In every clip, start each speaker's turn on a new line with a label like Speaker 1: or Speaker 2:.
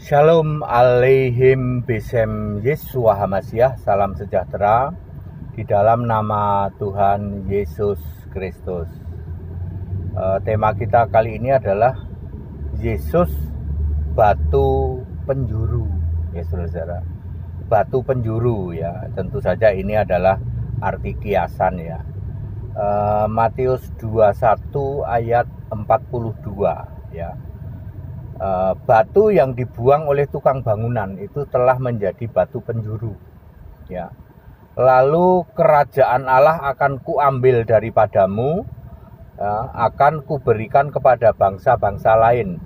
Speaker 1: Shalom Aleihim Besem Yesua Hamasiah. Salam sejahtera di dalam nama Tuhan Yesus Kristus. Tema kita kali ini adalah Yesus batu penjuru, ya saudara. Batu penjuru, ya. Tentu saja ini adalah arti kiasan, ya. Matius 21 ayat 42, ya. Batu yang dibuang oleh tukang bangunan itu telah menjadi batu penjuru, ya. Lalu kerajaan Allah akan kuambil daripadamu, ya, akan kuberikan kepada bangsa-bangsa lain,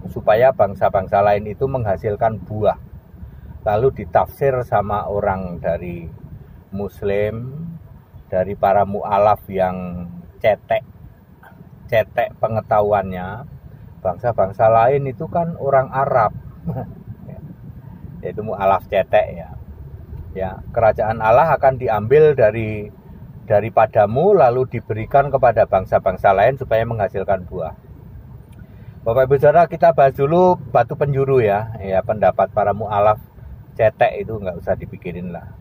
Speaker 1: supaya bangsa-bangsa lain itu menghasilkan buah. Lalu ditafsir sama orang dari Muslim, dari para mu'alaf yang cetek pengetahuannya. Bangsa-bangsa lain itu kan orang Arab, yaitu mu'alaf cetek, ya. Ya, kerajaan Allah akan diambil daripadamu, lalu diberikan kepada bangsa-bangsa lain supaya menghasilkan buah. Bapak Ibu Saudara, kita bahas dulu batu penjuru, ya. Ya, pendapat para mu'alaf cetek itu nggak usah dipikirin lah.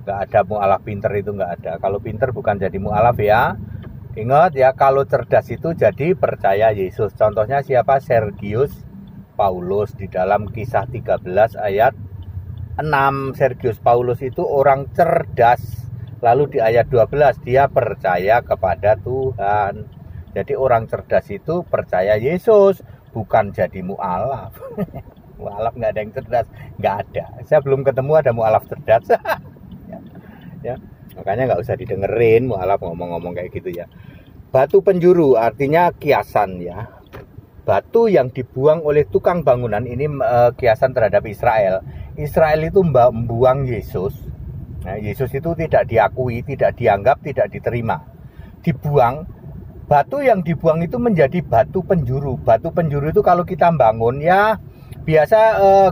Speaker 1: Nggak ada mu'alaf pinter, itu nggak ada. Kalau pinter bukan jadi mu'alaf, ya. Ingat, ya, kalau cerdas itu jadi percaya Yesus. Contohnya siapa? Sergius Paulus di dalam Kisah 13 ayat 6. Sergius Paulus itu orang cerdas. Lalu di ayat 12 dia percaya kepada Tuhan. Jadi orang cerdas itu percaya Yesus, bukan jadi mu'alaf. Mu'alaf nggak ada yang cerdas, nggak ada. Saya belum ketemu ada mu'alaf cerdas. Ya. Makanya nggak usah didengerin mu'alaf ngomong-ngomong kayak gitu, ya. Batu penjuru artinya kiasan, ya. Batu yang dibuang oleh tukang bangunan ini kiasan terhadap Israel. Israel itu membuang Yesus. Nah, Yesus itu tidak diakui, tidak dianggap, tidak diterima. Dibuang. Batu yang dibuang itu menjadi batu penjuru. Batu penjuru itu kalau kita bangun, ya, biasa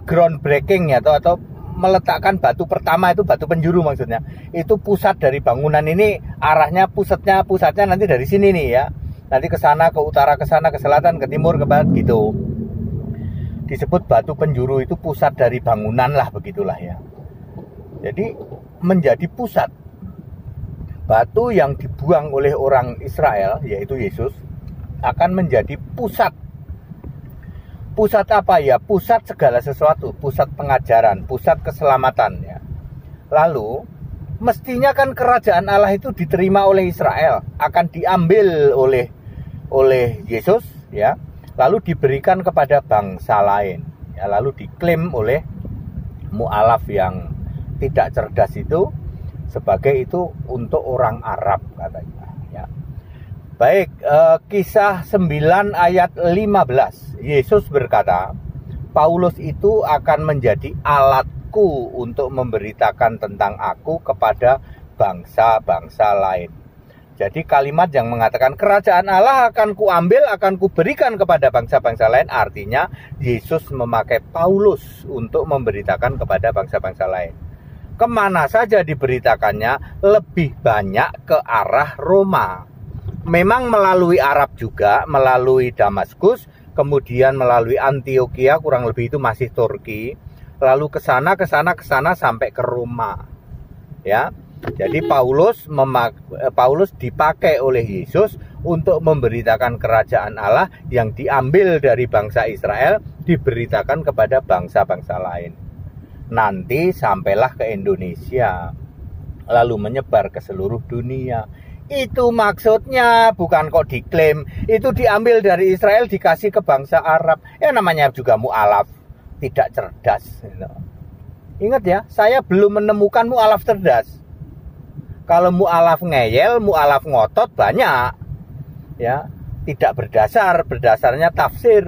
Speaker 1: groundbreaking, ya, atau meletakkan batu pertama itu batu penjuru maksudnya. Itu pusat dari bangunan ini, arahnya pusatnya nanti dari sini nih, ya. Nanti ke sana, ke utara, ke sana, ke selatan, ke timur, ke barat gitu. Disebut batu penjuru, itu pusat dari bangunan lah, begitulah, ya. Jadi menjadi pusat. Batu yang dibuang oleh orang Israel, yaitu Yesus, akan menjadi pusat. Pusat apa, ya? Pusat segala sesuatu, pusat pengajaran, pusat keselamatan, ya. Lalu mestinya kan kerajaan Allah itu diterima oleh Israel, akan diambil oleh Yesus, ya. Lalu diberikan kepada bangsa lain, ya. Lalu diklaim oleh mu'alaf yang tidak cerdas itu sebagai itu untuk orang Arab, katanya, ya. Baik, Kisah 9 ayat 15. Yesus berkata, Paulus itu akan menjadi alatku untuk memberitakan tentang aku kepada bangsa-bangsa lain. Jadi kalimat yang mengatakan kerajaan Allah akan kuambil, akan kuberikan kepada bangsa-bangsa lain, artinya Yesus memakai Paulus untuk memberitakan kepada bangsa-bangsa lain. Kemana saja diberitakannya? Lebih banyak ke arah Roma. Memang melalui Arab juga, melalui Damaskus, kemudian melalui Antioquia, kurang lebih itu masih Turki, lalu ke sana sampai ke Roma, ya. Jadi Paulus dipakai oleh Yesus untuk memberitakan kerajaan Allah yang diambil dari bangsa Israel, diberitakan kepada bangsa-bangsa lain. Nanti sampailah ke Indonesia, lalu menyebar ke seluruh dunia. Itu maksudnya, bukan kok diklaim. Itu diambil dari Israel, dikasih ke bangsa Arab. Ya namanya juga mu'alaf, tidak cerdas. Ingat, ya, saya belum menemukan mu'alaf cerdas. Kalau mu'alaf ngeyel, mu'alaf ngotot banyak, ya. Tidak berdasarnya tafsir.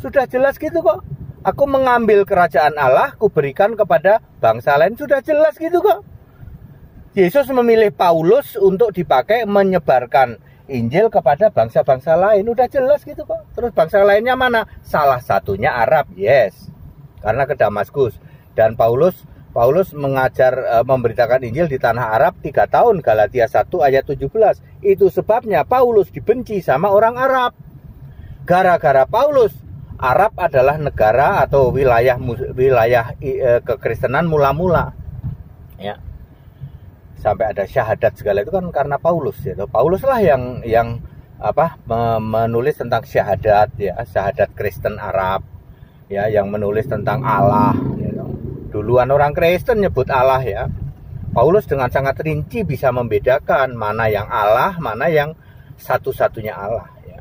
Speaker 1: Sudah jelas gitu kok. Aku mengambil kerajaan Allah, kuberikan kepada bangsa lain, sudah jelas gitu kok. Yesus memilih Paulus untuk dipakai menyebarkan Injil kepada bangsa-bangsa lain. Udah jelas gitu kok. Terus bangsa lainnya mana? Salah satunya Arab, yes. Karena ke Damaskus. Dan Paulus mengajar, memberitakan Injil di tanah Arab 3 tahun. Galatia 1 ayat 17. Itu sebabnya Paulus dibenci sama orang Arab. Gara-gara Paulus, Arab adalah negara atau wilayah kekristenan mula-mula, ya. Sampai ada syahadat segala itu kan karena Paulus, ya. Paulus lah yang menulis tentang syahadat, ya, syahadat Kristen Arab, ya, yang menulis tentang Allah, ya. Duluan orang Kristen nyebut Allah, ya. Paulus dengan sangat rinci bisa membedakan mana yang Allah, mana yang satu-satunya Allah, ya.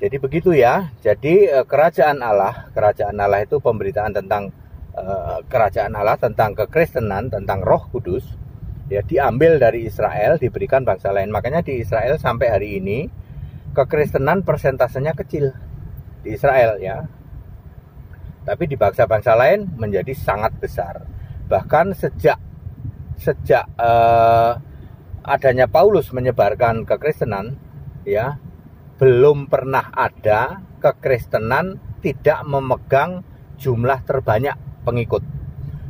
Speaker 1: Jadi begitu, ya. Jadi kerajaan Allah itu pemberitaan tentang kerajaan Allah, tentang kekristenan, tentang Roh Kudus, ya, diambil dari Israel, diberikan bangsa lain. Makanya di Israel sampai hari ini kekristenan persentasenya kecil di Israel, ya. Tapi di bangsa-bangsa lain menjadi sangat besar. Bahkan sejak adanya Paulus menyebarkan kekristenan, ya, belum pernah ada kekristenan tidak memegang jumlah terbanyak pengikut.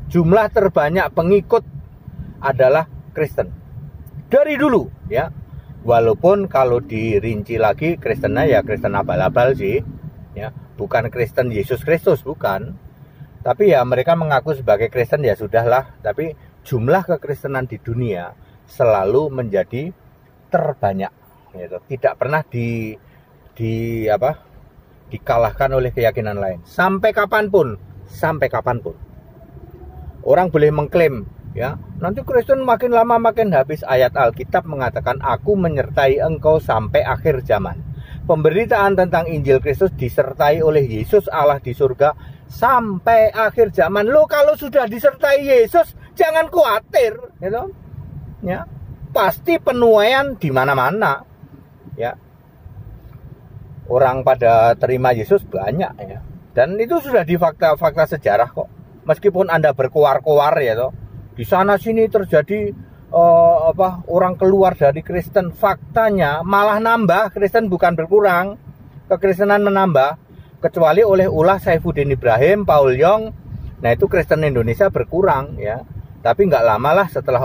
Speaker 1: Jumlah terbanyak pengikut adalah Kristen dari dulu, ya. Walaupun kalau dirinci lagi Kristennya ya Kristen abal-abal sih, ya, bukan Kristen Yesus Kristus, bukan. Tapi ya mereka mengaku sebagai Kristen, ya sudahlah. Tapi jumlah kekristenan di dunia selalu menjadi terbanyak, gitu. Tidak pernah dikalahkan oleh keyakinan lain sampai kapanpun. Orang boleh mengklaim, ya, nanti Kristen makin lama makin habis. Ayat Alkitab mengatakan, aku menyertai engkau sampai akhir zaman. Pemberitaan tentang Injil Kristus disertai oleh Yesus Allah di surga sampai akhir zaman. Lo kalau sudah disertai Yesus, jangan khawatir, gitu, ya. Pasti penuaian di mana-mana, ya. Orang pada terima Yesus banyak, ya. Dan itu sudah di fakta-fakta sejarah kok. Meskipun Anda berkoar-koar, ya toh, di sana sini terjadi orang keluar dari Kristen, faktanya malah nambah, Kristen bukan berkurang, kekristenan menambah, kecuali oleh ulah Saifuddin Ibrahim, Paul Yong. Nah itu Kristen Indonesia berkurang, ya. Tapi nggak lama lah setelah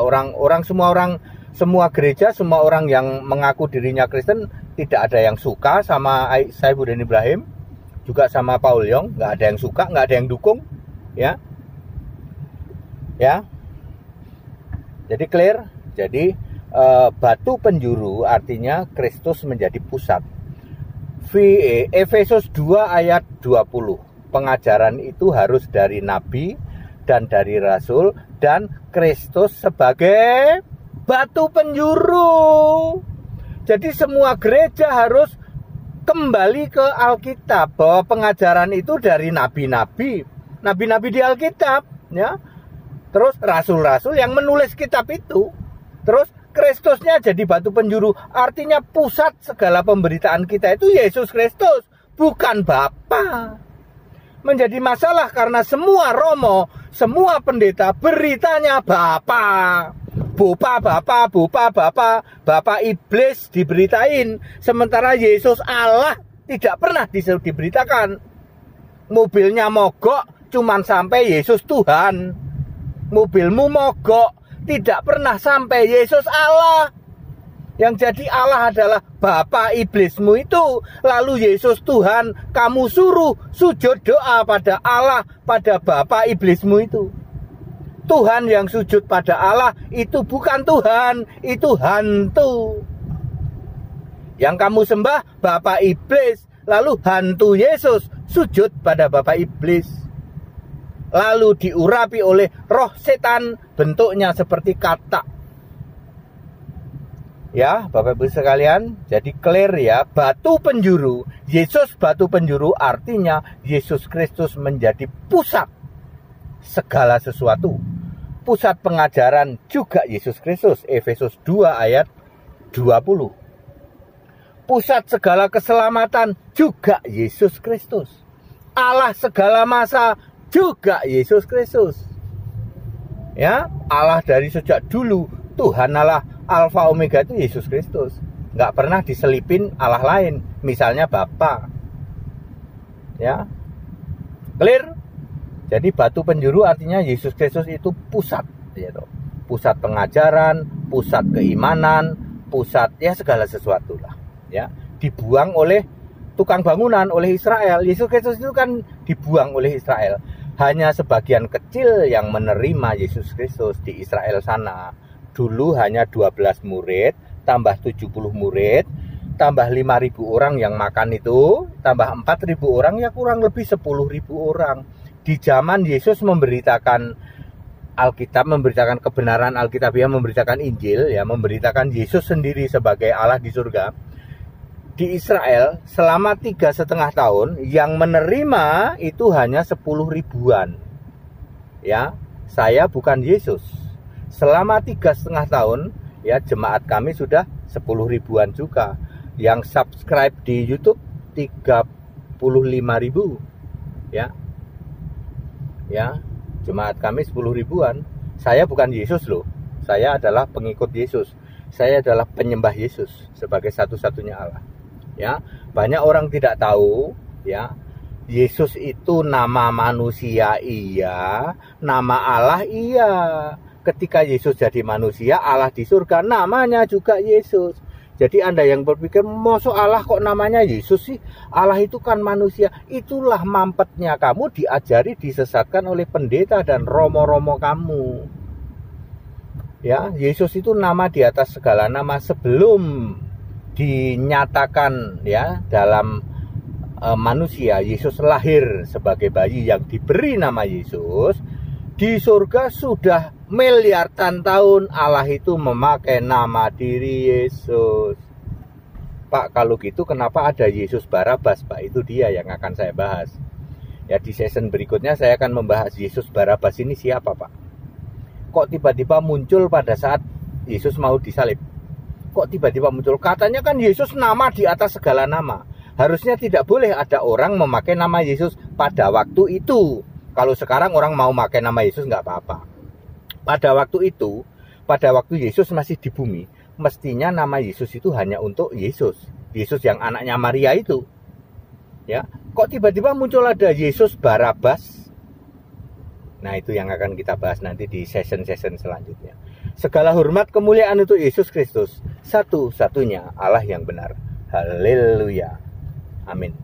Speaker 1: semua gereja, semua orang yang mengaku dirinya Kristen tidak ada yang suka sama Saifuddin Ibrahim, juga sama Paul Yong, nggak ada yang suka, nggak ada yang dukung, ya. Jadi clear. Jadi batu penjuru artinya Kristus menjadi pusat. Efesus 2 ayat 20. Pengajaran itu harus dari nabi dan dari rasul, dan Kristus sebagai batu penjuru. Jadi semua gereja harus kembali ke Alkitab, bahwa pengajaran itu dari nabi-nabi di Alkitab, ya. Terus rasul-rasul yang menulis kitab itu. Terus Kristusnya jadi batu penjuru. Artinya pusat segala pemberitaan kita itu Yesus Kristus, bukan Bapa. Menjadi masalah karena semua romo, semua pendeta beritanya Bapa. Bapa iblis diberitain. Sementara Yesus Allah tidak pernah diberitakan. Mobilnya mogok cuman sampai Yesus Tuhan. Mobilmu mogok, tidak pernah sampai Yesus Allah. Yang jadi Allah adalah bapa iblismu itu. Lalu Yesus Tuhan, kamu suruh sujud doa pada Allah, pada bapa iblismu itu. Tuhan yang sujud pada Allah itu bukan Tuhan, itu hantu. Yang kamu sembah bapa iblis, lalu hantu Yesus sujud pada bapa iblis. Lalu diurapi oleh roh setan, bentuknya seperti katak. Ya, Bapak Ibu sekalian, jadi clear ya, batu penjuru, Yesus batu penjuru artinya Yesus Kristus menjadi pusat segala sesuatu. Pusat pengajaran juga Yesus Kristus, Efesus 2 ayat 20. Pusat segala keselamatan juga Yesus Kristus. Allah segala masa juga Yesus Kristus. Ya, Allah dari sejak dulu, Tuhan Allah Alfa Omega itu Yesus Kristus. Nggak pernah diselipin Allah lain, misalnya Bapa. Ya, clear? Jadi batu penjuru artinya Yesus Kristus itu pusat, gitu. Pusat pengajaran, pusat keimanan, pusat ya segala sesuatu lah. Ya, dibuang oleh tukang bangunan oleh Israel. Yesus Kristus itu kan dibuang oleh Israel. Hanya sebagian kecil yang menerima Yesus Kristus di Israel sana. Dulu hanya 12 murid, tambah 70 murid, tambah 5.000 orang yang makan itu, tambah 4.000 orang, ya kurang lebih 10.000 orang. Di zaman Yesus memberitakan Alkitab, memberitakan kebenaran Alkitabiah, memberitakan Injil, ya, memberitakan Yesus sendiri sebagai Allah di surga. Di Israel selama 3,5 tahun yang menerima itu hanya 10 ribuan. Ya, saya bukan Yesus. Selama 3,5 tahun, ya, jemaat kami sudah 10 ribuan juga. Yang subscribe di YouTube 35.000. Ya. Ya, jemaat kami 10 ribuan. Saya bukan Yesus loh. Saya adalah pengikut Yesus. Saya adalah penyembah Yesus sebagai satu-satunya Allah. Ya, banyak orang tidak tahu, ya, Yesus itu nama manusia iya, nama Allah iya. Ketika Yesus jadi manusia, Allah di surga namanya juga Yesus. Jadi Anda yang berpikir, mosok Allah kok namanya Yesus sih? Allah itu kan manusia. Itulah mampetnya kamu diajari, disesatkan oleh pendeta dan romo-romo kamu. Ya, Yesus itu nama di atas segala nama. Sebelum dinyatakan, ya, dalam manusia, Yesus lahir sebagai bayi yang diberi nama Yesus. Di surga sudah miliaran tahun Allah itu memakai nama diri Yesus. Pak, kalau gitu kenapa ada Yesus Barabas, Pak? Itu dia yang akan saya bahas. Ya, di season berikutnya saya akan membahas Yesus Barabas ini siapa, Pak? Kok tiba-tiba muncul pada saat Yesus mau disalib? Kok tiba-tiba muncul? Katanya kan Yesus nama di atas segala nama. Harusnya tidak boleh ada orang memakai nama Yesus pada waktu itu. Kalau sekarang orang mau memakai nama Yesus nggak apa-apa. Pada waktu itu, pada waktu Yesus masih di bumi, mestinya nama Yesus itu hanya untuk Yesus. Yesus yang anaknya Maria itu. Ya, kok tiba-tiba muncul ada Yesus Barabas? Nah, itu yang akan kita bahas nanti di season-season selanjutnya. Segala hormat kemuliaan untuk Yesus Kristus, satu-satunya Allah yang benar. Haleluya. Amin.